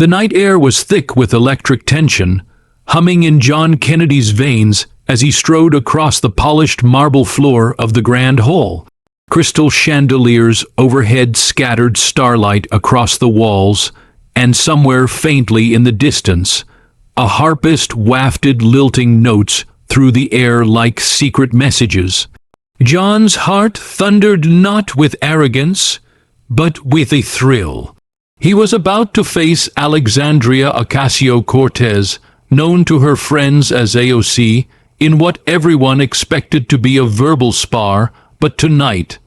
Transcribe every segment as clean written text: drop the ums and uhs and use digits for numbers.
The night air was thick with electric tension, humming in John Kennedy's veins as he strode across the polished marble floor of the grand hall. Crystal chandeliers overhead scattered starlight across the walls, and somewhere faintly in the distance, a harpist wafted lilting notes through the air like secret messages. John's heart thundered not with arrogance, but with a thrill. He was about to face Alexandria Ocasio Cortez, known to her friends as AOC, in what everyone expected to be a verbal spar, but tonight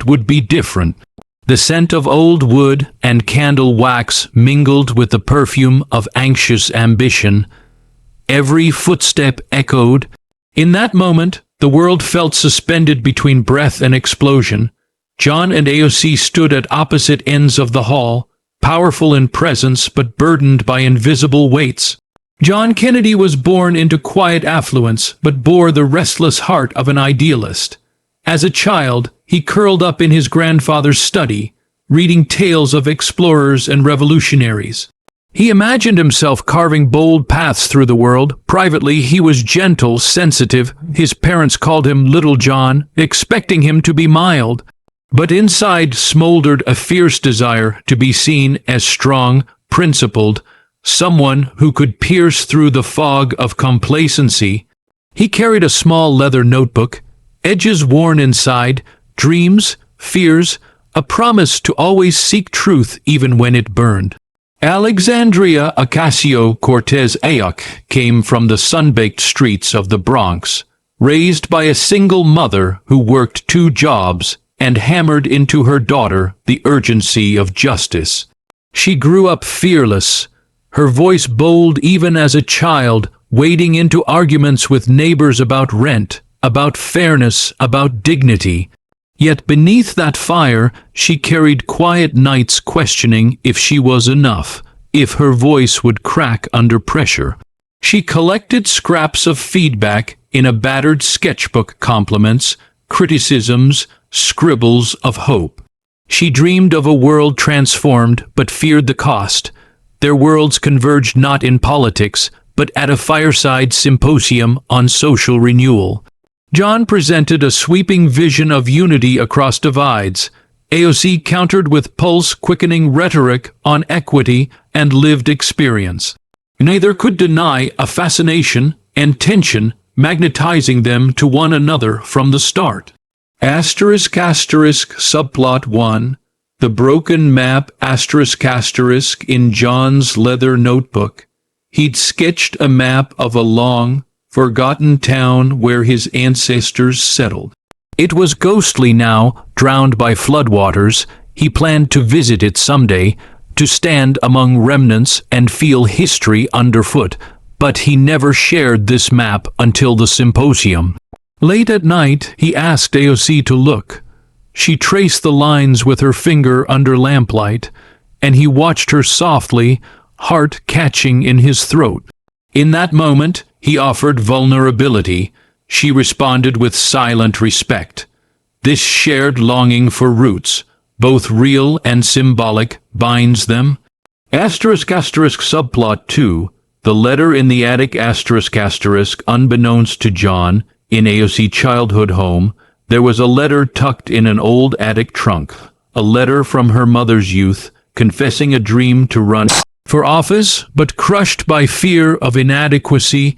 would be different. The scent of old wood and candle wax mingled with the perfume of anxious ambition. Every footstep echoed. In that moment, the world felt suspended between breath and explosion. John and AOC stood at opposite ends of the hall, powerful in presence but burdened by invisible weights. John Kennedy was born into quiet affluence, but bore the restless heart of an idealist. As a child, he curled up in his grandfather's study, reading tales of explorers and revolutionaries. He imagined himself carving bold paths through the world. Privately, he was gentle, sensitive. His parents called him Little John, expecting him to be mild. But inside smoldered a fierce desire to be seen as strong, principled, someone who could pierce through the fog of complacency. He carried a small leather notebook, edges worn inside, dreams, fears, a promise to always seek truth even when it burned. Alexandria Ocasio Cortez AOC came from the sun-baked streets of the Bronx, raised by a single mother who worked 2 jobs and hammered into her daughter the urgency of justice. She grew up fearless, her voice bold even as a child, wading into arguments with neighbors about rent, about fairness, about dignity. Yet beneath that fire, she carried quiet nights questioning if she was enough, if her voice would crack under pressure. She collected scraps of feedback in a battered sketchbook, compliments, criticisms, scribbles of hope. She dreamed of a world transformed, but feared the cost. Their worlds converged not in politics, but at a fireside symposium on social renewal. John presented a sweeping vision of unity across divides. AOC countered with pulse-quickening rhetoric on equity and lived experience. Neither could deny a fascination and tension magnetizing them to one another from the start. Subplot 1. The broken map in John's leather notebook. He'd sketched a map of a long, forgotten town where his ancestors settled. It was ghostly now, drowned by floodwaters. He planned to visit it someday, to stand among remnants and feel history underfoot, but he never shared this map until the symposium. Late at night, he asked AOC to look. She traced the lines with her finger under lamplight, and he watched her softly, heart catching in his throat. In that moment, he offered vulnerability. She responded with silent respect. This shared longing for roots, both real and symbolic, binds them. Subplot 2. The letter in the attic unbeknownst to John, in AOC childhood home, there was a letter tucked in an old attic trunk, a letter from her mother's youth, confessing a dream to run for office, but crushed by fear of inadequacy.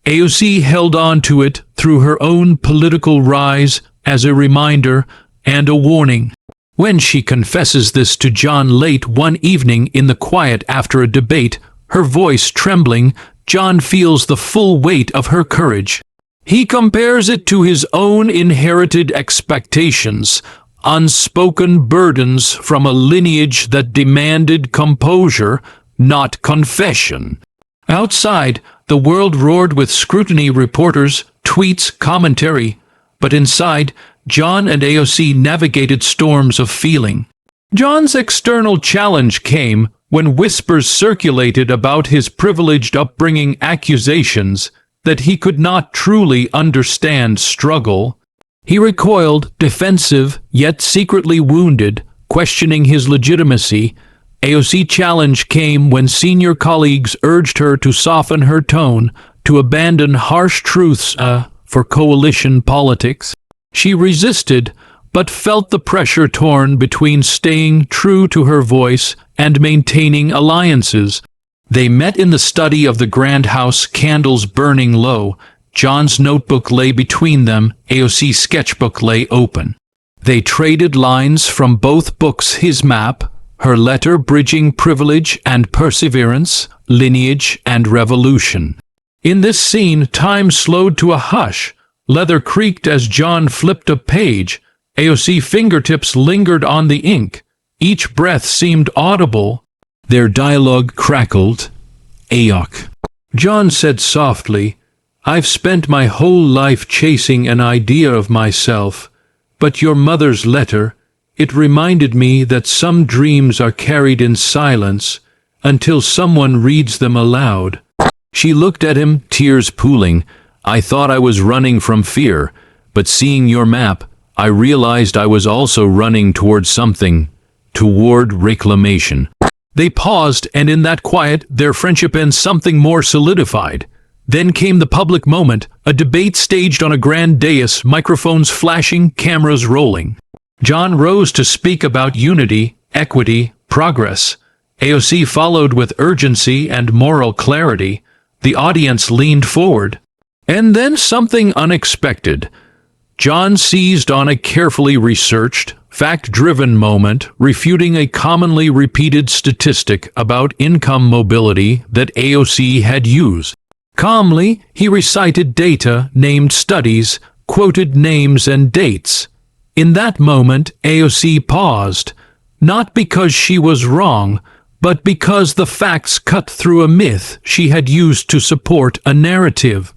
AOC held on to it through her own political rise as a reminder and a warning. When she confesses this to John late one evening in the quiet after a debate, her voice trembling, John feels the full weight of her courage. He compares it to his own inherited expectations, unspoken burdens from a lineage that demanded composure, not confession. Outside, the world roared with scrutiny, reporters, tweets, commentary. But inside, John and AOC navigated storms of feeling. John's external challenge came when whispers circulated about his privileged upbringing, accusations that he could not truly understand struggle. He recoiled, defensive, yet secretly wounded, questioning his legitimacy. AOC challenge came when senior colleagues urged her to soften her tone, to abandon harsh truths for coalition politics. She resisted, but felt the pressure torn between staying true to her voice and maintaining alliances. They met in the study of the Grand House, candles burning low. John's notebook lay between them, AOC's sketchbook lay open. They traded lines from both books, his map, her letter bridging privilege and perseverance, lineage and revolution. In this scene, time slowed to a hush. Leather creaked as John flipped a page. AOC fingertips lingered on the ink. Each breath seemed audible. Their dialogue crackled. "AOC." John said softly, "I've spent my whole life chasing an idea of myself, but your mother's letter, it reminded me that some dreams are carried in silence until someone reads them aloud." She looked at him, tears pooling. "I thought I was running from fear, but seeing your map, I realized I was also running toward something, toward reclamation." They paused, and in that quiet, their friendship and something more solidified. Then came the public moment, a debate staged on a grand dais, microphones flashing, cameras rolling. John rose to speak about unity, equity, progress. AOC followed with urgency and moral clarity. The audience leaned forward. And then something unexpected. John seized on a carefully researched, fact-driven moment, refuting a commonly repeated statistic about income mobility that AOC had used. Calmly, he recited data, named studies, quoted names and dates. In that moment, AOC paused, not because she was wrong, but because the facts cut through a myth she had used to support a narrative.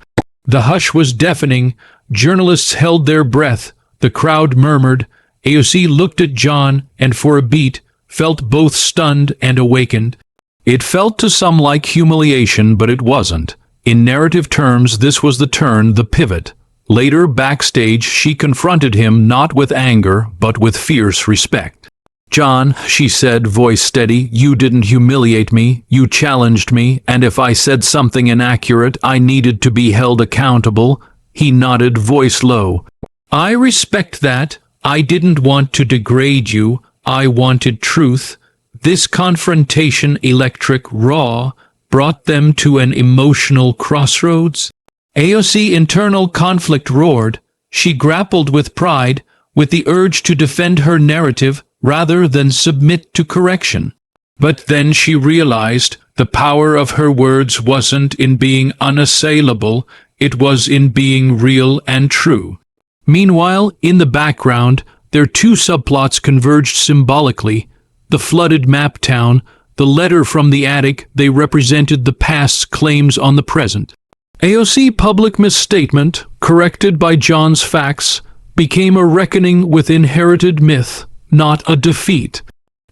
The hush was deafening. Journalists held their breath. The crowd murmured. AOC looked at John, and for a beat, felt both stunned and awakened. It felt to some like humiliation, but it wasn't. In narrative terms, this was the turn, the pivot. Later, backstage, she confronted him not with anger, but with fierce respect. "John," she said, voice steady, "you didn't humiliate me, you challenged me, and if I said something inaccurate, I needed to be held accountable." He nodded, voice low. "I respect that. I didn't want to degrade you. I wanted truth." This confrontation, electric, raw, brought them to an emotional crossroads. AOC internal conflict roared. She grappled with pride, with the urge to defend her narrative rather than submit to correction. But then she realized the power of her words wasn't in being unassailable, it was in being real and true. Meanwhile, in the background, their two subplots converged symbolically. The flooded map town, the letter from the attic, they represented the past's claims on the present. AOC public misstatement, corrected by John's facts, became a reckoning with inherited myth, not a defeat.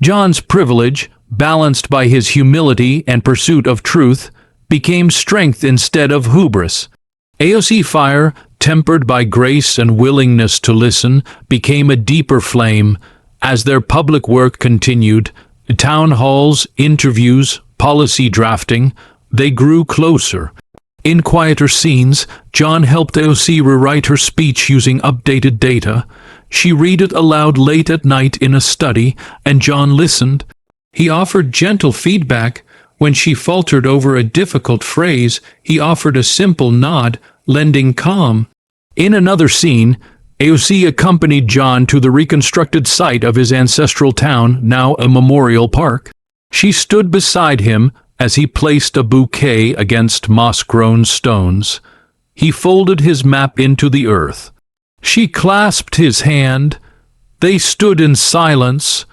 John's privilege, balanced by his humility and pursuit of truth, became strength instead of hubris. AOC fire, tempered by grace and willingness to listen, became a deeper flame. As their public work continued, town halls, interviews, policy drafting, they grew closer. In quieter scenes, John helped AOC rewrite her speech using updated data. She read it aloud late at night in a study, and John listened. He offered gentle feedback. When she faltered over a difficult phrase, he offered a simple nod, lending calm. In another scene, AOC accompanied John to the reconstructed site of his ancestral town, now a memorial park. She stood beside him as he placed a bouquet against moss-grown stones. He folded his map into the earth. She clasped his hand. They stood in silence,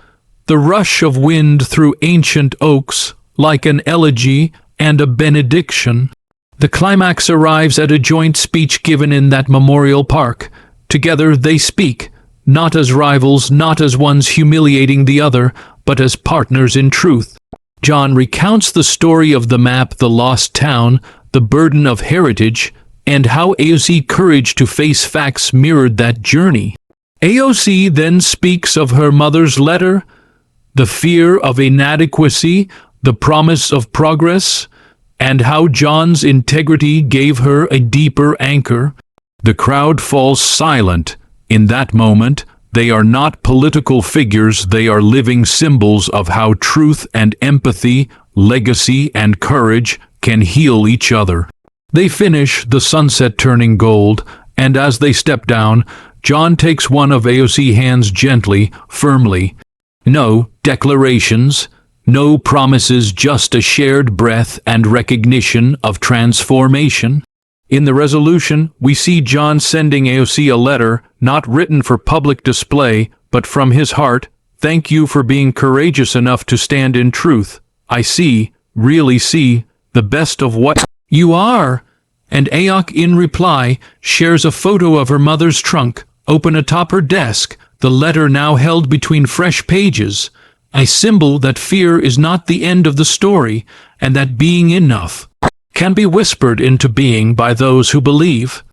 the rush of wind through ancient oaks, like an elegy and a benediction. The climax arrives at a joint speech given in that memorial park. Together they speak, not as rivals, not as ones humiliating the other, but as partners in truth. John recounts the story of the map, the lost town, the burden of heritage, and how AOC's courage to face facts mirrored that journey. AOC then speaks of her mother's letter. the fear of inadequacy, the promise of progress, and how John's integrity gave her a deeper anchor. The crowd falls silent. In that moment, they are not political figures, they are living symbols of how truth and empathy, legacy and courage can heal each other. They finish, the sunset turning gold, and as they step down, John takes one of AOC's hands gently, firmly. No declarations, no promises, just a shared breath and recognition of transformation. In the resolution, we see John sending AOC a letter, not written for public display, but from his heart. Thank you for being courageous enough to stand in truth. I see, really see, the best of what you are. And AOC, in reply, shares a photo of her mother's trunk, open atop her desk, the letter now held between fresh pages, a symbol that fear is not the end of the story, and that being enough can be whispered into being by those who believe.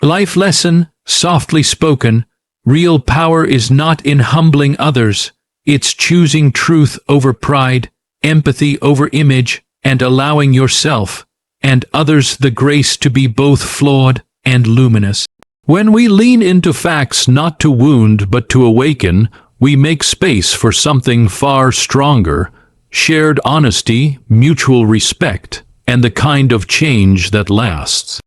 Life lesson, softly spoken, real power is not in humbling others, it's choosing truth over pride, empathy over image, and allowing yourself and others the grace to be both flawed and luminous. When we lean into facts not to wound but to awaken, we make space for something far stronger, shared honesty, mutual respect, and the kind of change that lasts.